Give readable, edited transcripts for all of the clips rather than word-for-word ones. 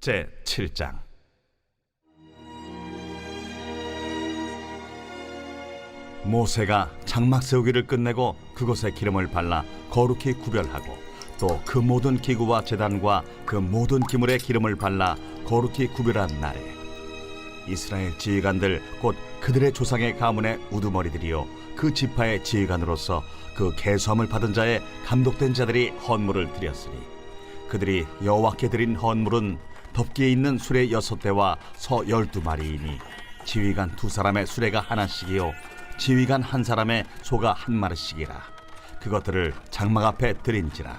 제7장. 모세가 장막 세우기를 끝내고 그곳에 기름을 발라 거룩히 구별하고 또 그 모든 기구와 제단과 그 모든 기물에 기름을 발라 거룩히 구별한 날에 이스라엘 지휘관들 곧 그들의 조상의 가문의 우두머리들이요 그 지파의 지휘관으로서 그 계수함을 받은 자의 감독된 자들이 헌물을 드렸으니 그들이 여호와께 드린 헌물은 덮기에 있는 수레 6대와 서 12마리이니 지휘관 2사람의 수레가 하나씩이요 지휘관 1사람의 소가 1마리씩이라. 그것들을 장막 앞에 드린지라.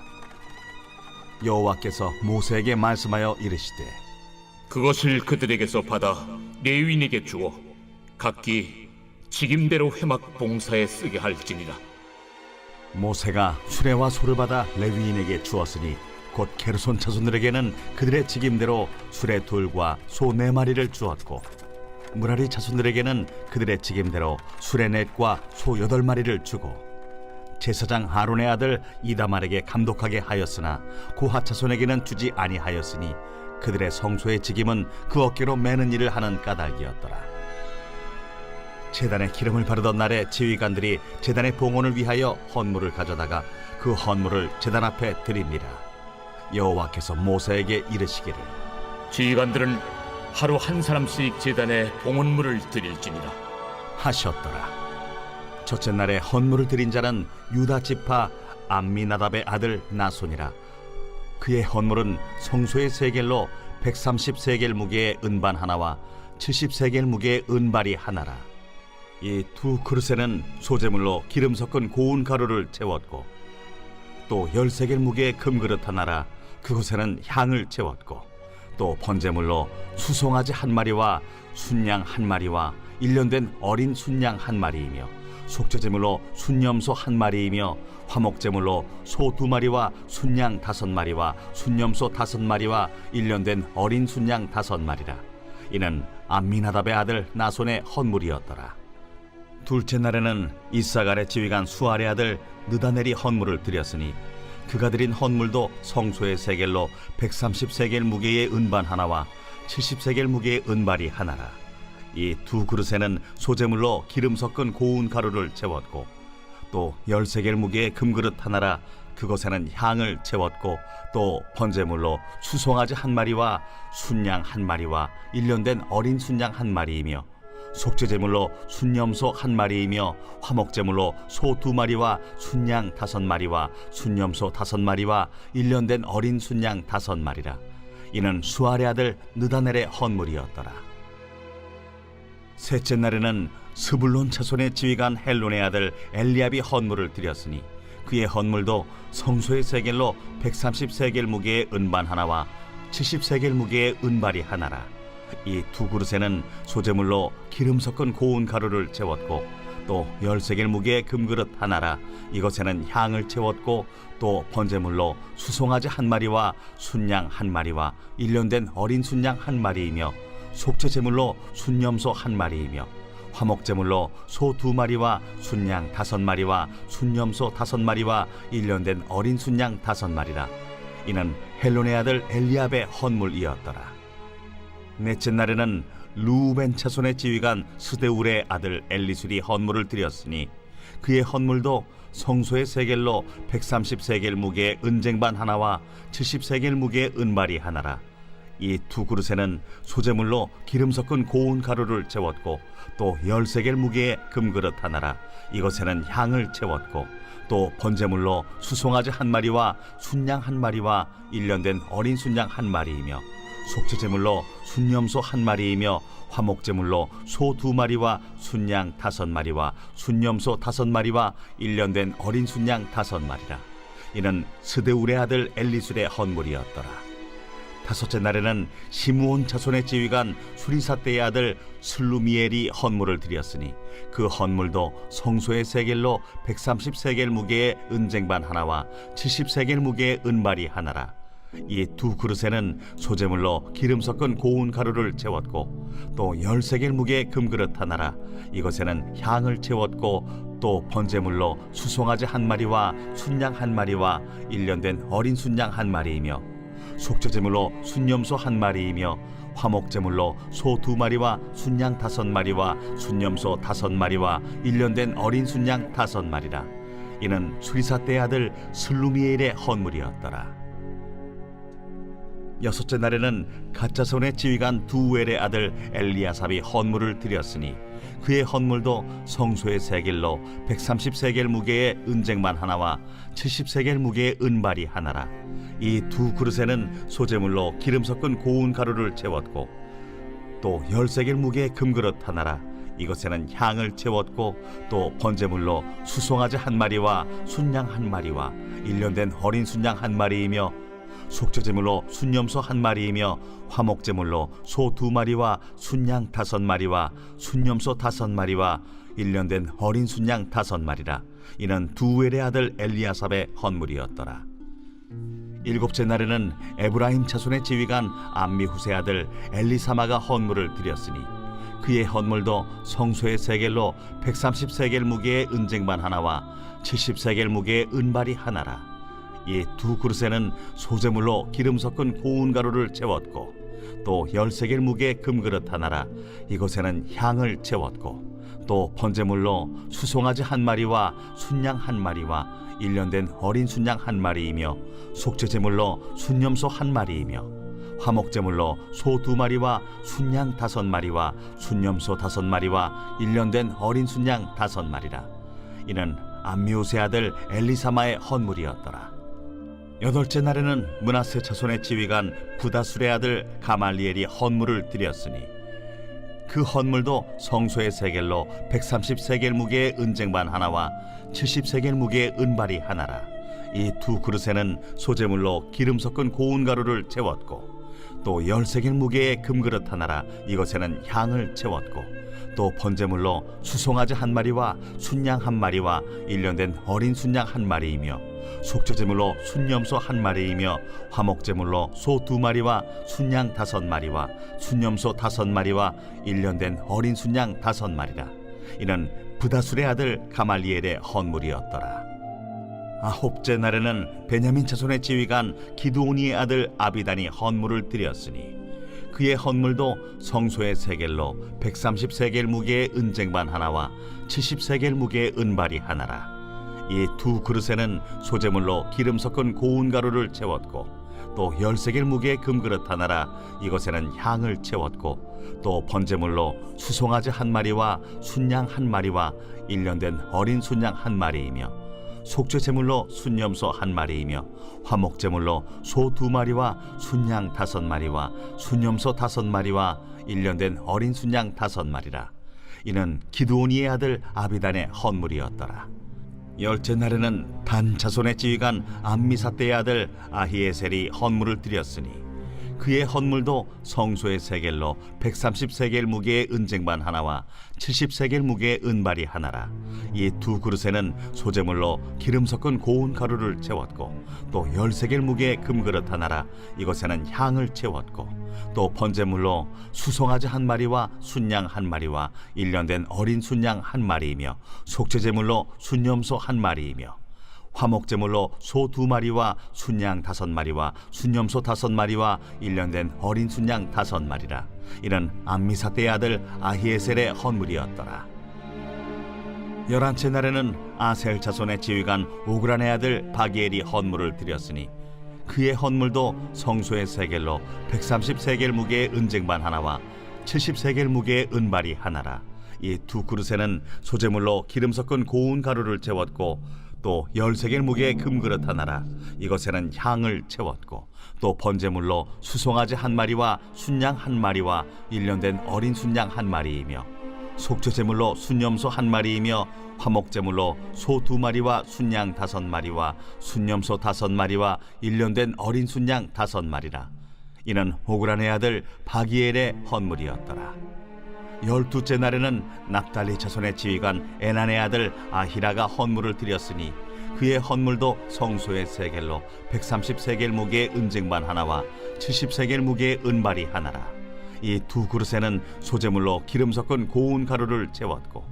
여호와께서 모세에게 말씀하여 이르시되 그것을 그들에게서 받아 레위인에게 주어 각기 직임대로 회막 봉사에 쓰게 할지니라. 모세가 수레와 소를 받아 레위인에게 주었으니 곧 게르손 자손들에게는 그들의 직임대로 수레 2과 소 4마리를 주었고 무라리 자손들에게는 그들의 직임대로 수레 4과 소 8마리를 주고 제사장 아론의 아들 이다말에게 감독하게 하였으나 고핫 자손에게는 주지 아니하였으니 그들의 성소의 직임은 그 어깨로 매는 일을 하는 까닭이었더라. 제단에 기름을 바르던 날에 지휘관들이 제단의 봉헌을 위하여 헌물을 가져다가 그 헌물을 제단 앞에 드립니다. 여호와께서 모세에게 이르시기를 지휘관들은 하루 1사람씩 제단에 봉헌물을 드릴지니라 하셨더라. 첫째 날에 헌물을 드린 자는 유다 지파 암미나답의 아들 나손이라. 그의 헌물은 성소의 세겔로 130세겔 무게의 은반 하나와 70세겔 무게의 은발이 하나라. 이 2 그릇에는 소재물로 기름 섞은 고운 가루를 채웠고 또 10세겔 무게의 금그릇 하나라. 그곳에는 향을 채웠고 또 번제물로 수송아지 1마리와 순양 1마리와 1년 된 어린 순양 1마리이며 속죄제물로 순염소 1마리이며 화목제물로 소 2마리와 순양 5마리와 순염소 5마리와 1년 된 어린 순양 5마리라. 이는 암미나답의 아들 나손의 헌물이었더라. 둘째 날에는 이사갈의 지휘관 수알의 아들 느다넬이 헌물을 드렸으니 그가 드린 헌물도 성소의 세겔로 130세겔 무게의 은반 하나와 70세겔 무게의 은발이 하나라. 이 2 그릇에는 소재물로 기름 섞은 고운 가루를 채웠고 또 10세겔 무게의 금그릇 하나라. 그것에는 향을 채웠고 또 번제물로 수송아지 1마리와 순양 1마리와 1년 된 어린 순양 1마리이며 속죄제물로 순염소 1마리이며 화목제물로 소 2마리와 순양 5마리와 순염소 5마리와 1년 된 어린 순양 5마리라. 이는 수알의 아들 느다넬의 헌물이었더라. 셋째 날에는 스불론 자손의 지휘관 헬론의 아들 엘리압이 헌물을 드렸으니 그의 헌물도 성소의 세겔로 130세겔 무게의 은반 하나와 70세겔 무게의 은발이 하나라. 이 2 그릇에는 소재물로 기름 섞은 고운 가루를 채웠고 또 10세겔 무게의 금그릇 하나라. 이것에는 향을 채웠고 또 번제물로 수송아지 1마리와 순양 1마리와 1년 된 어린 순양 1마리이며 속죄제물로 순염소 1마리이며 화목제물로 소 2마리와 순양 5마리와 순염소 5마리와 1년 된 어린 순양 5마리라. 이는 헬론의 아들 엘리압의 헌물이었더라. 넷째 날에는 루벤 자손의 지휘관 스데울의 아들 엘리술이 헌물을 드렸으니 그의 헌물도 성소의 세겔로 130세겔 무게의 은쟁반 하나와 70세겔 무게의 은발이 하나라. 이 2 그릇에는 소재물로 기름 섞은 고운 가루를 채웠고 또 10세겔 무게의 금그릇 하나라. 이것에는 향을 채웠고 또 번제물로 수송아지 1마리와 순양 1마리와 1년 된 어린 순양 1마리이며 속죄제물로 순염소 1마리이며 화목제물로 소 2마리와 순양 5마리와 순염소 5마리와 1년 된 어린 순양 5마리라. 이는 스데울의 아들 엘리술의 헌물이었더라. 다섯째 날에는 시므온 자손의 지휘관 수리사대의 아들 슬루미엘이 헌물을 드렸으니 그 헌물도 성소의 세겔로 130세겔 무게의 은쟁반 하나와 70세겔 무게의 은발이 하나라. 이 2 그릇에는 소재물로 기름 섞은 고운 가루를 채웠고 또 10세겔 무게의 금그릇 하나라. 이것에는 향을 채웠고 또 번제물로 수송아지 1마리와 순양 1마리와 1년 된 어린 순양 1마리이며 속죄제물로 순염소 1마리이며 화목제물로 소 2마리와 순양 5마리와 순염소 5마리와 1년 된 어린 순양 5마리라. 이는 수리사 때의 아들 슬루미엘의 헌물이었더라. 여섯째 날에는 갓자손의 지휘관 두엘의 아들 엘리아삽이 헌물을 드렸으니 그의 헌물도 성소의 세겔로 130세겔 무게의 은쟁반 하나와 70세겔 무게의 은발이 하나라. 이 두 그릇에는 소제물로 기름 섞은 고운 가루를 채웠고 또 10세겔 무게의 금그릇 하나라. 이것에는 향을 채웠고 또 번제물로 수송아지 1마리와 순양 1마리와 1년 된 어린 순양 1마리이며 속죄제물로 순염소 1마리이며 화목제물로 소 2마리와 순양 5마리와 순염소 5마리와 1년 된 어린 순양 5마리라. 이는 두엘의 아들 엘리아삽의 헌물이었더라. 일곱째 날에는 에브라임 자손의 지휘관 암미후세 아들 엘리사마가 헌물을 드렸으니 그의 헌물도 성소의 세겔로 130세겔 무게의 은쟁반 하나와 70세겔 무게의 은발이 하나라. 이 두 그릇에는 소제물로 기름 섞은 고운 가루를 채웠고 또 10세겔 무게의 금그릇 하나라. 이것에는 향을 채웠고 또 번제물로 수송아지 1마리와 순양 1마리와 1년 된 어린 순양 1마리이며 속죄제물로 순염소 1마리이며 화목제물로 소 2마리와 순양 5마리와 순염소 5마리와 1년 된 어린 순양 5마리라. 이는 암미우세 아들 엘리사마의 헌물이었더라. 여덟째 날에는 므낫세 자손의 지휘관 부다술의 아들 가말리엘이 헌물을 드렸으니 그 헌물도 성소의 세겔로 130세겔 무게의 은쟁반 하나와 70세겔 무게의 은발이 하나라. 이 두 그릇에는 소제물로 기름 섞은 고운 가루를 채웠고 또 10세겔 무게의 금그릇 하나라. 이것에는 향을 채웠고 또 번제물로 수송아지 1마리와 순양 1마리와 1년 된 어린 순양 1마리이며 속죄제물로 순염소 1마리이며 화목제물로 소 2마리와 순양 5마리와 순염소 5마리와 1년 된 어린 순양 5마리라. 이는 부다술의 아들 가말리엘의 헌물이었더라. 아홉째 날에는 베냐민 자손의 지휘관 기드오니의 아들 아비단이 헌물을 드렸으니 그의 헌물도 성소의 세겔로 130세겔 무게의 은쟁반 하나와 70세겔 무게의 은발이 하나라. 이 두 그릇에는 소제물로 기름 섞은 고운 가루를 채웠고 또 10세겔 무게의 금그릇 하나라. 이것에는 향을 채웠고 또 번제물로 수송아지 1마리와 순양 1마리와 1년 된 어린 순양 1마리이며 속죄제물로 순염소 1마리이며 화목제물로 소 2마리와 순양 5마리와 순염소 5마리와 1년 된 어린 순양 5마리라. 이는 기드오니의 아들 아비단의 헌물이었더라. 열째 날에는 단 자손의 지휘관 암미사대의 아들 아히에셀이 헌물을 드렸으니 그의 헌물도 성소의 세겔로 130세겔 무게의 은쟁반 하나와 70세겔 무게의 은발이 하나라. 이 두 그릇에는 소제물로 기름 섞은 고운 가루를 채웠고 또 10세겔 무게의 금그릇 하나라. 이것에는 향을 채웠고 또 번제물로 수송아지 1마리와 순양 1마리와 1년 된 어린 순양 1마리이며 속죄제물로 순염소 1마리이며 화목제물로 소 2마리와 순양 5마리와 순염소 5마리와 1년 된 어린 순양 5마리라. 이는 암미사대의 아들 아히에셀의 헌물이었더라. 11째 날에는 아셀 자손의 지휘관 오그란의 아들 바기엘이 헌물을 드렸으니 그의 헌물도 성소의 세겔로 130세겔 무게의 은쟁반 하나와 70세겔 무게의 은발이 하나라. 이 두 그릇에는 소제물로 기름 섞은 고운 가루를 채웠고 또 10세겔 무게의 금그릇 하나라. 이것에는 향을 채웠고 또 번제물로 수송아지 1마리와 순양 1마리와 1년 된 어린 순양 1마리이며 속죄제물로 순염소 1마리이며 화목제물로 소 2마리와 순양 5마리와 순염소 5마리와 1년 된 어린 순양 5마리라. 이는 오그란의 아들 바기엘의 헌물이었더라. 12째 날에는 납달리 자손의 지휘관 에난의 아들 아히라가 헌물을 드렸으니 그의 헌물도 성소의 세겔로 130세겔 무게의 은쟁반 하나와 70세겔 무게의 은발이 하나라. 이 두 그릇에는 소제물로 기름 섞은 고운 가루를 채웠고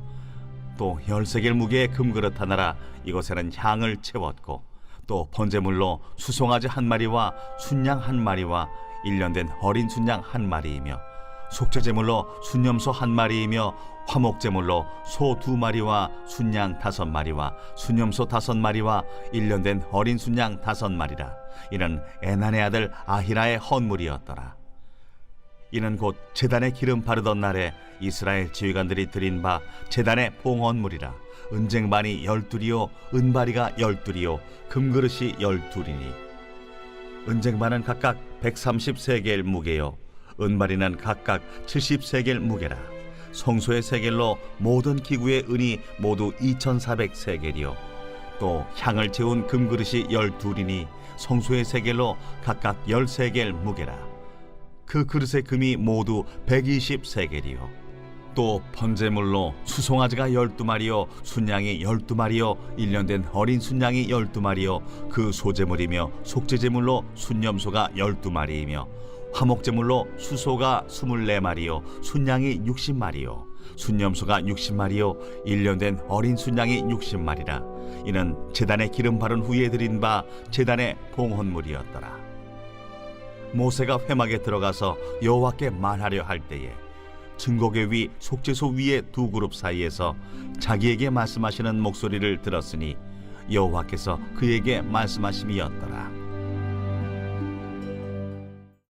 또 10세겔 무게의 금그릇 하나라. 이것에는 향을 채웠고 또 번제물로 수송아지 한 마리와 순양 한 마리와 1년 된 어린 순양 한 마리이며 속죄제물로 순염소 한 마리이며 화목제물로 소 2마리와 순양 5마리와 순염소 5마리와 1년 된 어린 순양 5마리라. 이는 에난의 아들 아히라의 헌물이었더라. 이는 곧 제단에 기름 바르던 날에 이스라엘 지휘관들이 드린 바 제단의 봉헌물이라. 은쟁반이 12이요 은바리가 12이요 금그릇이 12이니 은쟁반은 각각 130세겔 무게요 은바리는 각각 70세겔 무게라. 성소의 세겔로 모든 기구의 은이 모두 2400세겔이요 또 향을 채운 금그릇이 12이니 성소의 세겔로 각각 10세겔 무게라. 그 그릇의 금이 모두 120세겔이요 또 번제물로 수송아지가 12마리요 순양이 12마리요 1년 된 어린 순양이 12마리요 그 소제물이며 속죄제물로 순염소가 12마리이며 화목제물로 수소가 24마리요 순양이 60마리요 순염소가 60마리요 1년 된 어린 순양이 60마리라. 이는 제단에 기름 바른 후에 드린 바 제단의 봉헌물이었더라. 모세가 회막에 들어가서 여호와께 말하려 할 때에 증거궤 위 속죄소 위의 두 그룹 사이에서 자기에게 말씀하시는 목소리를 들었으니 여호와께서 그에게 말씀하심이었더라.